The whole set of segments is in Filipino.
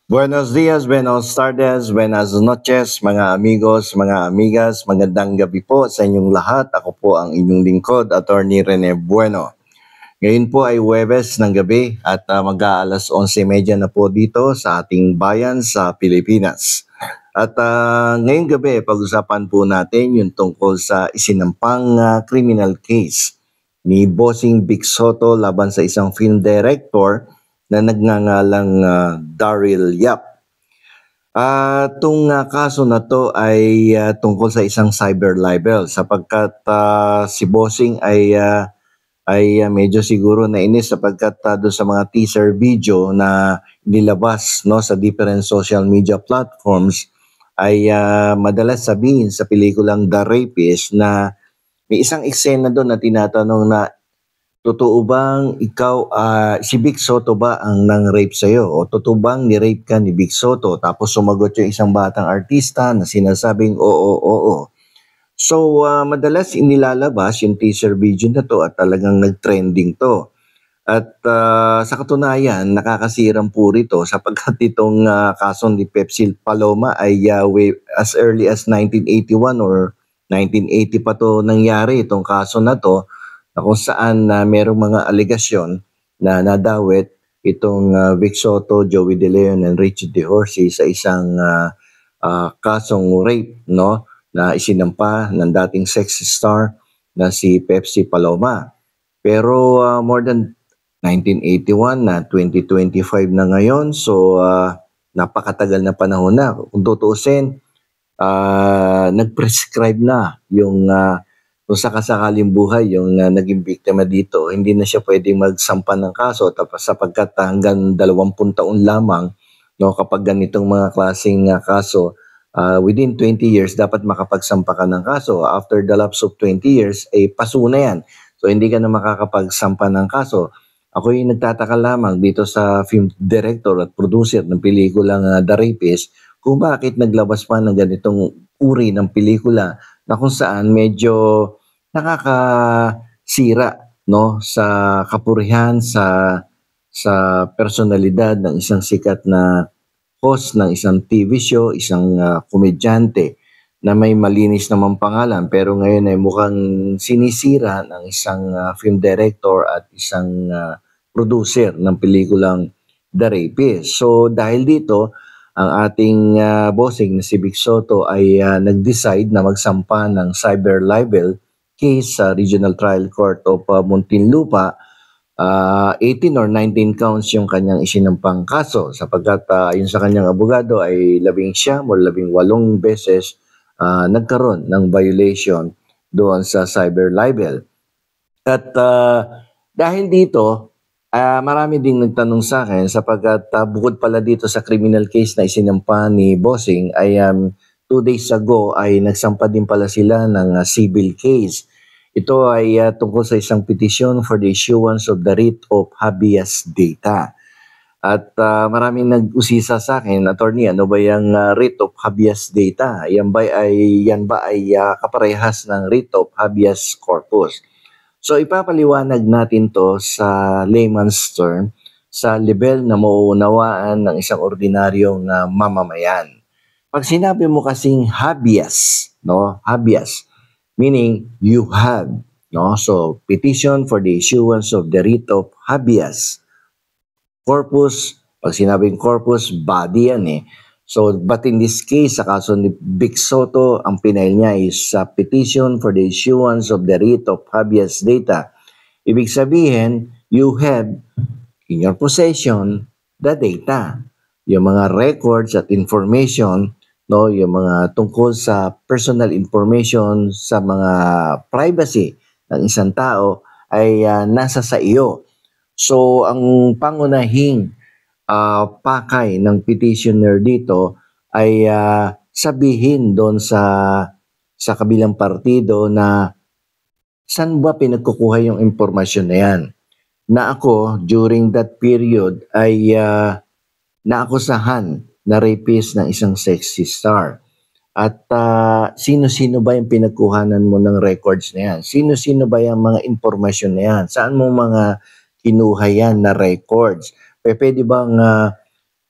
Buenos dias, buenos tardes, buenas noches, mga amigos, mga amigas. Magandang gabi po sa inyong lahat. Ako po ang inyong lingkod, Attorney Rene Bueno. Ngayon po ay Huwebes ng gabi at mag-aalas 11:30 na po dito sa ating bayan sa Pilipinas. At ngayong gabi, pag-usapan po natin yung tungkol sa isinampang criminal case ni Bossing Vic Soto laban sa isang film director na nagngangalang Daryl Yap. Itong kaso na 'to ay tungkol sa isang cyber libel sapagkat si Bossing ay medyo siguro nainis sapagkat do'n sa mga teaser video na nilabas 'no sa different social media platforms ay madalas sabihin sa pelikulang The Rapist na may isang eksena do'n na tinatanong na, "Totoo bang ikaw, si Vic Soto ba ang nang-rape sa'yo o totoo bang ni-rape ka ni Vic Soto?" Tapos sumagot yung isang batang artista na sinasabing, "Oo, oo." So, madalas inilalabas yung teaser video na 'to at talagang nag-trending 'to. At sa katunayan, nakakasirang puri 'to sapagkat itong kaso ni Pepsi Paloma ay way as early as 1981 or 1980 pa 'to nangyari itong kaso na 'to na kung saan merong mga alegasyon na nadawit itong Vic Soto, Joey De Leon, and Richie De Horsey sa isang kasong rape, no, na isinampa ng dating sex star na si Pepsi Paloma. Pero more than 1981 na 2025 na ngayon, so napakatagal na panahon na. Kung tutuusin, nag-prescribe na yung kung sakasakaling buhay yung naging biktima dito, hindi na siya pwedeng magsampa ng kaso tapos sapagkat hanggang 20 taon lamang, no, kapag ganitong mga klaseng kaso, within 20 years dapat makapagsampa ka ng kaso. After the lapse of 20 years, paso na yan. So hindi ka na makakapagsampa ng kaso. Ako'y nagtataka lamang dito sa film director at producer ng pelikulang The Rapist kung bakit naglabas pa ng ganitong uri ng pelikula na kung saan medyo nakakasira, no, sa kapurihan, sa personalidad ng isang sikat na host ng isang TV show, isang komedyante na may malinis namang pangalan pero ngayon ay mukhang sinisira ng isang film director at isang producer ng pelikulang The Rapist. So dahil dito, ang ating bossing na si Vic Soto ay nag-decide na magsampa ng cyber libel case sa Regional Trial Court of Muntinlupa. 18 or 19 counts yung kanyang isinampang kaso sapagkat yun sa kanyang abogado ay 19 o 18 beses nagkaroon ng violation doon sa cyber libel. At dahil dito, marami ding nagtanong sa akin sapagkat bukod pala dito sa criminal case na isinampa ni Bossing ay 2 days ago ay nagsampa din pala sila ng civil case. Ito ay tungkol sa isang petition for the issuance of the writ of habeas data. At maraming nag-usisa sa akin, attorney, ano ba yung writ of habeas data? Yan ba ay kaparehas ng writ of habeas corpus? So ipapaliwanag natin to sa layman's term sa level na mauunawaan ng isang ordinaryong mamamayan. Pag sinabi mo kasing habeas, no? Habeas meaning you have, no? So petition for the issuance of the writ of habeas. Corpus, pag sinabing corpus, body yan eh. So, but in this case, sa kaso ni Vic Soto, ang pinail niya is petition for the issuance of the writ of habeas data. Ibig sabihin, you have in your possession the data. Yung mga records at information, no, yung mga tungkol sa personal information, sa mga privacy ng isang tao ay nasa sa iyo. So, ang pangunahing pakay ng petitioner dito ay sabihin doon sa kabilang partido na saan ba pinagkukuha yung impormasyon na yan. Na ako, during that period, ay naakusahan na rapist ng isang sexy star. At sino-sino ba yung pinagkuhanan mo ng records na yan? Sino-sino ba yung mga impormasyon na yan? Saan mo mga kinuha yan na records? Pwede bang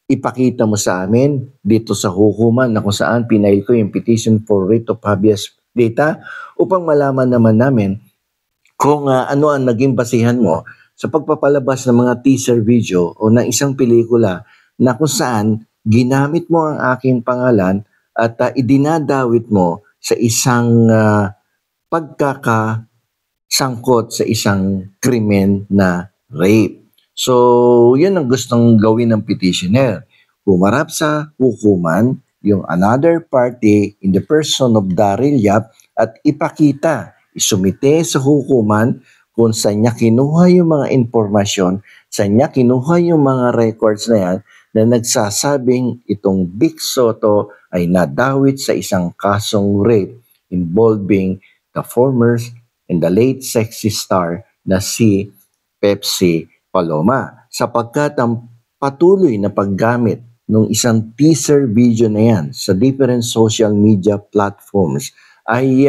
ipakita mo sa amin dito sa hukuman na kung saan pinail ko yung petition for writ of habeas data upang malaman naman namin kung ano ang naging basihan mo sa pagpapalabas ng mga teaser video o ng isang pelikula na kung saan ginamit mo ang aking pangalan at idinadawit mo sa isang pagkakasangkot sa isang krimen na rape. So, yun ang gustong gawin ng petitioner. Humarap sa hukuman yung another party in the person of Daryl Yap at ipakita, isumite sa hukuman kung saan niya kinuha yung mga informasyon, saan niya kinuha yung mga records na yan na nagsasabing itong Vic Soto ay nadawit sa isang kasong rape involving the former and the late sexy star na si Pepsi Paloma. Sapagkat ang patuloy na paggamit ng isang teaser video na yan sa different social media platforms ay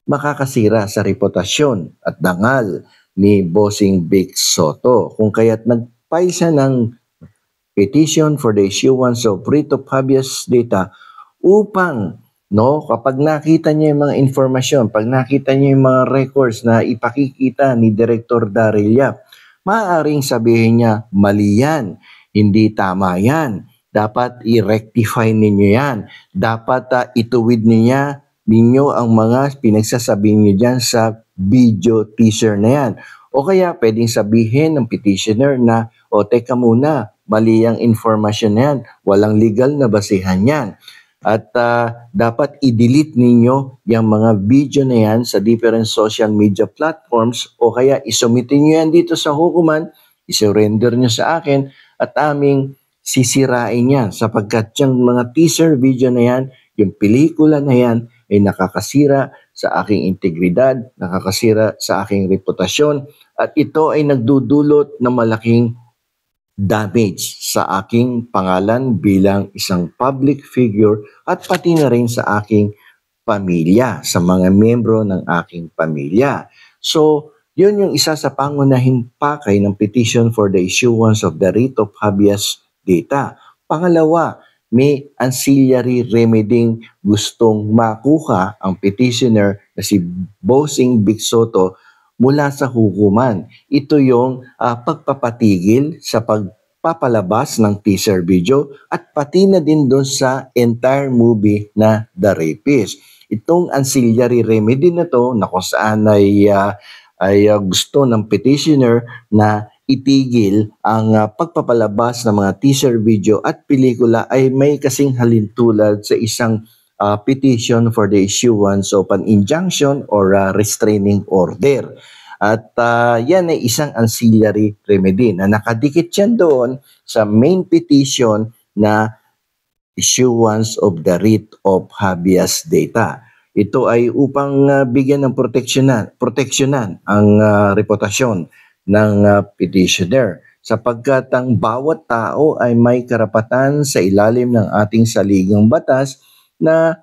makakasira sa reputasyon at dangal ni Bossing Vic Soto. Kung kaya't nag-file siya ng petition for the issuance of writ of habeas data upang kapag nakita niya yung mga informasyon, pag nakita niya yung mga records na ipakikita ni Director Daryl Yap, maaaring sabihin niya, mali yan, hindi tama yan, dapat i-rectify ninyo yan, dapat ituwid ninyo ang mga pinagsasabi niyo dyan sa video teaser na yan. O kaya pwedeng sabihin ng petitioner na, teka muna, mali ang informasyon na yan, walang legal na basihan yan. At dapat i-delete ninyo yung mga video na yan sa different social media platforms o kaya isumitin nyo yan dito sa hukuman, isurrender nyo sa akin at aming sisirain yan sapagkat yung mga teaser video na yan, yung pelikula na yan ay nakakasira sa aking integridad, nakakasira sa aking reputasyon at ito ay nagdudulot ng malaking damage sa aking pangalan bilang isang public figure at pati na rin sa aking pamilya, sa mga miyembro ng aking pamilya. So, yun yung isa sa pangunahing pakay ng petition for the issuance of the writ of habeas data. Pangalawa, may ancillary remedy gustong makuha ang petitioner na si Bossing Vic Soto mula sa hukuman. Ito yung pagpapatigil sa pagpapalabas ng teaser video at pati na din doon sa entire movie na The Rapist. Itong ancillary remedy na to na kung saan ay gusto ng petitioner na itigil ang pagpapalabas ng mga teaser video at pelikula ay may kasing halintulad sa isang petition for the issuance of an injunction or restraining order. At yan ay isang ancillary remedy na nakadikit yan doon sa main petition na issuance of the writ of habeas data. Ito ay upang bigyan ng proteksyonan ang reputasyon ng petitioner sapagkat ang bawat tao ay may karapatan sa ilalim ng ating saligang batas na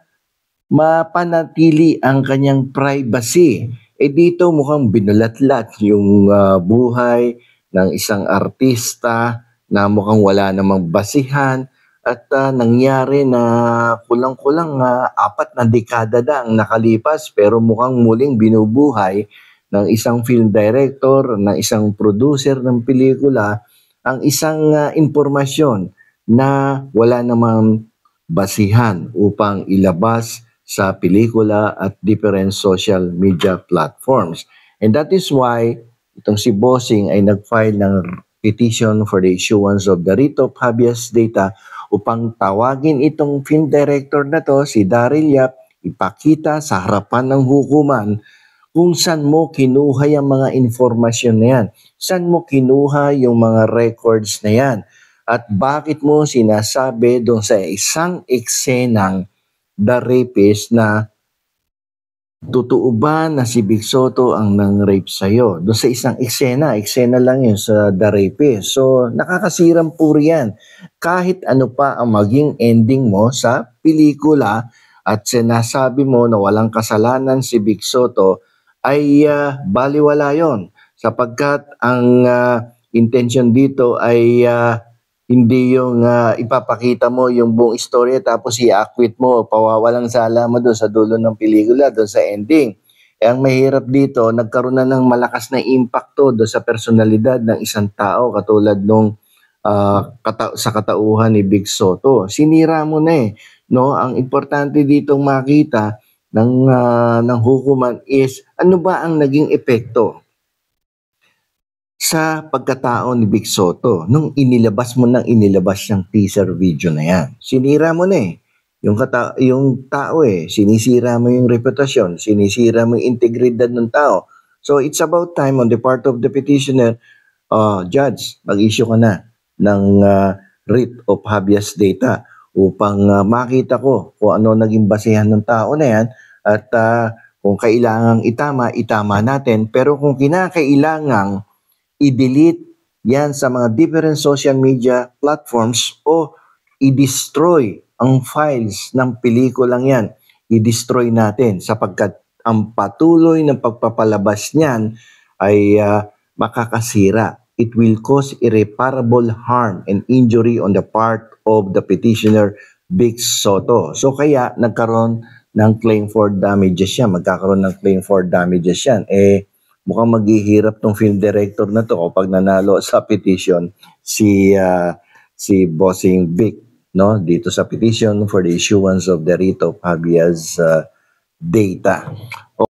mapanatili ang kanyang privacy. Dito mukhang binulatlat yung buhay ng isang artista na mukhang wala namang basihan at nangyari na kulang-kulang 4 na dekada na ang nakalipas pero mukhang muling binubuhay ng isang film director, ng isang producer ng pelikula, ang isang impormasyon na wala namang basihan upang ilabas sa pelikula at different social media platforms. And that is why itong si Bossing ay nag-file ng petition for the issuance of the writ of habeas data upang tawagin itong film director na to, si Daryl Yap, ipakita sa harapan ng hukuman kung saan mo kinuha yung mga informasyon na yan, saan mo kinuha yung mga records na yan, at bakit mo sinasabi doon sa isang eksenang The Rapist na totoo ba na si Vic Soto ang nang-rape sa'yo? Doon sa isang eksena lang yun sa The Rapist. So, nakakasirang puri yan. Kahit ano pa ang maging ending mo sa pelikula at sinasabi mo na walang kasalanan si Vic Soto, ay baliwala yon sapagkat ang intention dito ay Hindi yung ipapakita mo yung buong istorya tapos i-acquit mo, pawawalang sala mo doon sa dulo ng pelikula, doon sa ending. Eh, ang mahirap dito, nagkaroon na ng malakas na impacto doon sa personalidad ng isang tao katulad nung sa katauhan ni Big Soto. Sinira mo na eh. No? Ang importante dito makita ng hukuman is ano ba ang naging epekto sa pagkatao ni Vic Soto nung inilabas yung teaser video na yan. Sinira mo na eh. Yung tao eh, sinisira mo yung reputasyon, sinisira mo yung integridad ng tao. So it's about time on the part of the petitioner, Judge, mag-issue ka na ng writ of habeas data upang makita ko kung ano naging basehan ng tao na yan at kung kailangang itama natin. Pero kung kinakailangang i-delete yan sa mga different social media platforms o i-destroy ang files ng pelikulang yan. I-destroy natin sapagkat ang patuloy ng pagpapalabas niyan ay makakasira. It will cause irreparable harm and injury on the part of the petitioner, Vic Soto. So kaya nagkaroon ng claim for damages yan. Magkakaroon ng claim for damages yan. Mukhang maghihirap tong film director na to kapag nanalo sa petition si Bossing Vic, no, dito sa petition for the issuance of the writ of habeas data.